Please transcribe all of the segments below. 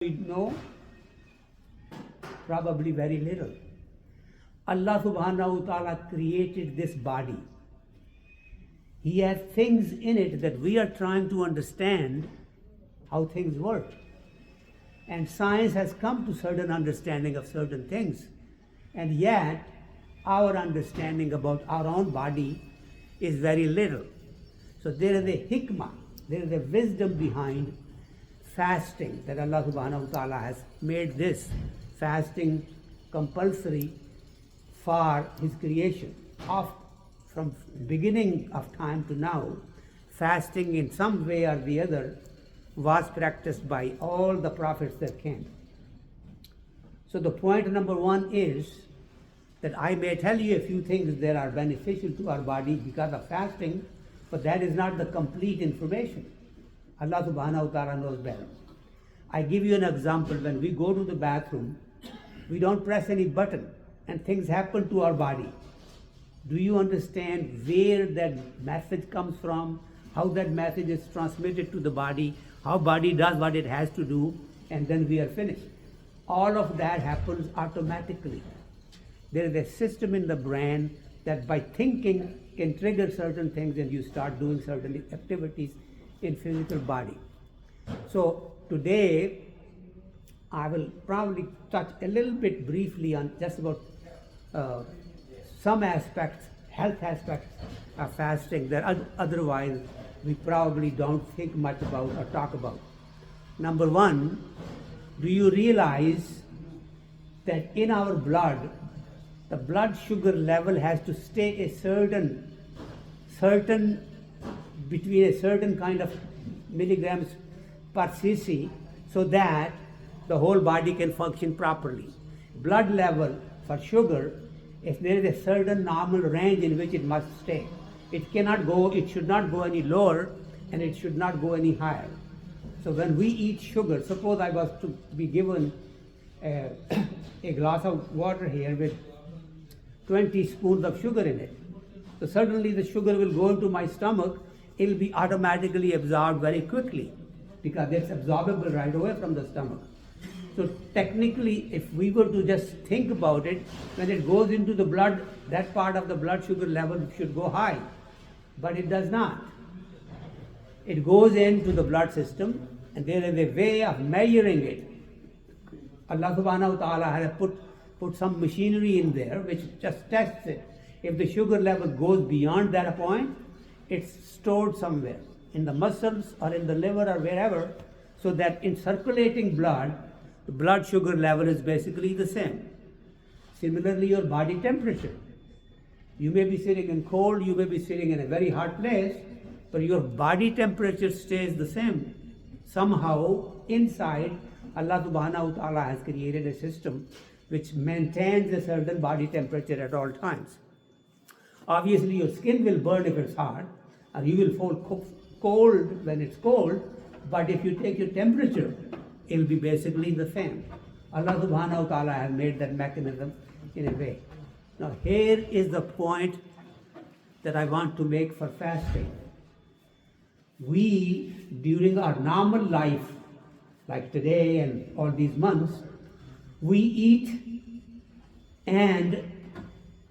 We know probably very little. Allah subhanahu wa ta'ala created this body. He has things in it that we are trying to understand how things work. And science has come to certain understanding of certain things. And yet, our understanding about our own body is very little. So there is a hikmah, there is a wisdom behind fasting, that Allah subhanahu wa ta'ala has made this fasting compulsory for His creation. From beginning of time to now, fasting in some way or the other was practiced by all the prophets that came. So the point number one is that I may tell you a few things that are beneficial to our body because of fasting, but that is not the complete information. Allah subhanahu wa ta'ala knows better. I give you an example. When we go to the bathroom, we don't press any button and things happen to our body. Do you understand where that message comes from, how that message is transmitted to the body, how body does what it has to do, and then we are finished? All of that happens automatically. There is a system in the brain that by thinking can trigger certain things and you start doing certain activities in physical body. So today I will probably touch a little bit briefly on just about some aspects, health aspects of fasting that otherwise we probably don't think much about or talk about. Number one, do you realize that in our blood, the blood sugar level has to stay a certain between a certain kind of milligrams per cc so that the whole body can function properly. Blood level for sugar, if there is a certain normal range in which it must stay. It should not go any lower and it should not go any higher. So when we eat sugar, suppose I was to be given a glass of water here with 20 spoons of sugar in it. So suddenly the sugar will go into my stomach, it will be automatically absorbed very quickly because it's absorbable right away from the stomach. So technically, if we were to just think about it, when it goes into the blood, that part of the blood sugar level should go high, but it does not. It goes into the blood system and there is a way of measuring it. Allah subhanahu wa ta'ala has put some machinery in there which just tests it. If the sugar level goes beyond that point, it's stored somewhere in the muscles or in the liver or wherever, so that in circulating blood, the blood sugar level is basically the same. Similarly, your body temperature. You may be sitting in cold, you may be sitting in a very hot place, but your body temperature stays the same. Somehow, inside, Allah subhanahu wa ta'ala has created a system which maintains a certain body temperature at all times. Obviously, your skin will burn if it's hot, and you will fall cold when it's cold, but if you take your temperature, it will be basically the same. Allah subhanahu wa ta'ala has made that mechanism in a way. Now here is the point that I want to make for fasting. We, during our normal life, like today and all these months, we eat and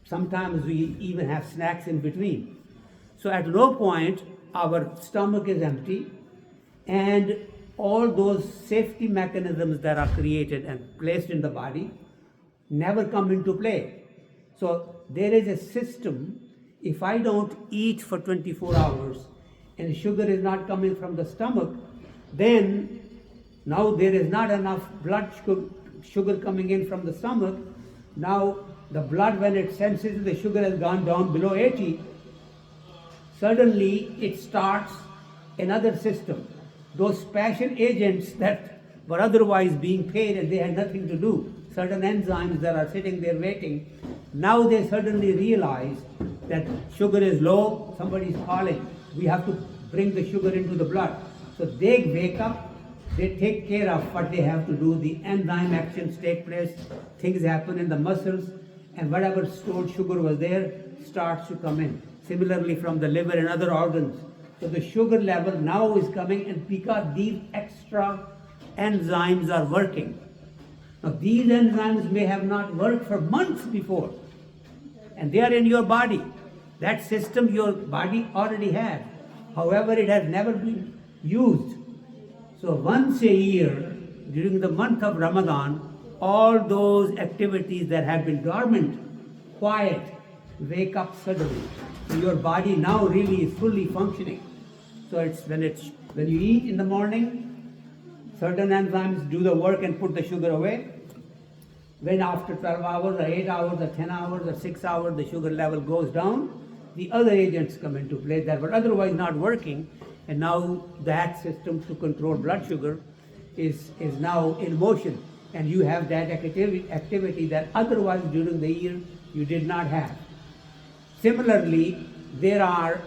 sometimes we even have snacks in between. So at no point our stomach is empty and all those safety mechanisms that are created and placed in the body never come into play. So there is a system. If I don't eat for 24 hours and sugar is not coming from the stomach, then now there is not enough blood sugar coming in from the stomach. Now the blood, when it senses the sugar has gone down below 80, suddenly it starts another system. Those special agents that were otherwise being paid and they had nothing to do, certain enzymes that are sitting there waiting, now they suddenly realize that sugar is low, somebody is calling, we have to bring the sugar into the blood. So they wake up, they take care of what they have to do, the enzyme actions take place, things happen in the muscles, and whatever stored sugar was there starts to come in. Similarly from the liver and other organs. So the sugar level now is coming, and because these extra enzymes are working. Now these enzymes may have not worked for months before, and they are in your body. That system your body already had. However, it has never been used. So once a year, during the month of Ramadan, all those activities that have been dormant, quiet, wake up suddenly. So your body now really is fully functioning. So when you eat in the morning, certain enzymes do the work and put the sugar away. When after 12 hours or 8 hours or 10 hours or 6 hours the sugar level goes down, the other agents come into play that were otherwise not working, and now that system to control blood sugar is now in motion, and you have that activity that otherwise during the year you did not have. Similarly, there are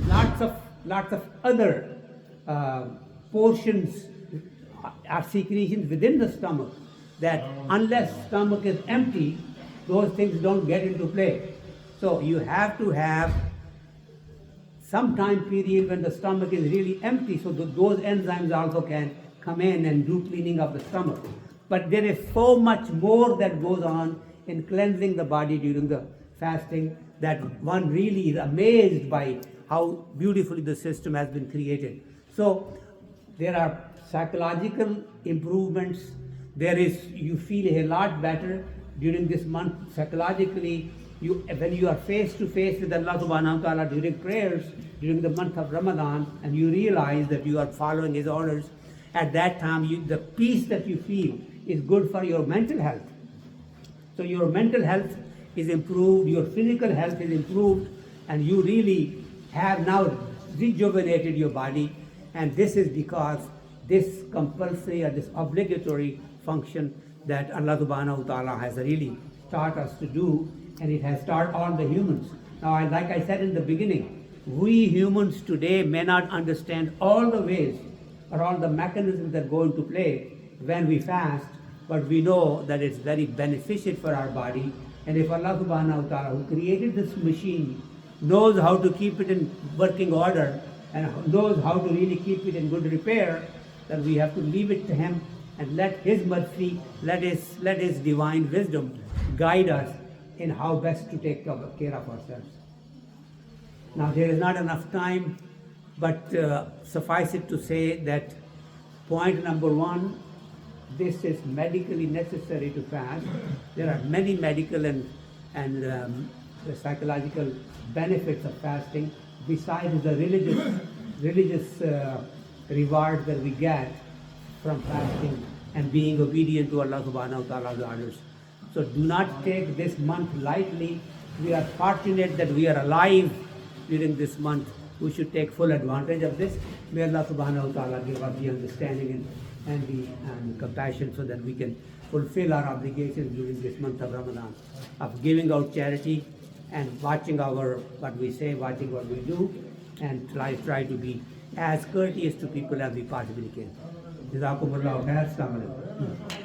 lots of other portions are secretions within the stomach that unless stomach is empty, those things don't get into play. So you have to have some time period when the stomach is really empty, so those enzymes also can come in and do cleaning of the stomach. But there is so much more that goes on in cleansing the body during the fasting that one really is amazed by how beautifully the system has been created. So there are psychological improvements. You feel a lot better during this month psychologically. When you are face to face with Allah subhanahu wa ta'ala during prayers, during the month of Ramadan, and you realize that you are following His orders, at that time the peace that you feel is good for your mental health. So your mental health is improved, your physical health is improved, and you really have now rejuvenated your body. And this is because this compulsory or this obligatory function that Allah subhanahu wa ta'ala has really taught us to do, and it has taught all the humans. Now, like I said in the beginning, we humans today may not understand all the ways or all the mechanisms that go into play when we fast, but we know that it's very beneficial for our body. And if Allah subhanahu wa ta'ala, who created this machine, knows how to keep it in working order and knows how to really keep it in good repair, then we have to leave it to Him and let His mercy, let His divine wisdom guide us in how best to take care of ourselves. Now there is not enough time, but suffice it to say that point number one, this is medically necessary to fast. There are many medical and psychological benefits of fasting besides the religious rewards that we get from fasting and being obedient to Allah subhanahu wa ta'ala's orders. So do not take this month lightly. We are fortunate that we are alive during this month. We should take full advantage of this. May Allah subhanahu wa ta'ala give us the understanding and the compassion so that we can fulfill our obligations during this month of Ramadan, of giving out charity and watching what we say, watching what we do, and try to be as courteous to people as we possibly can. Jazakumullahu khair. Assalamu alaikum.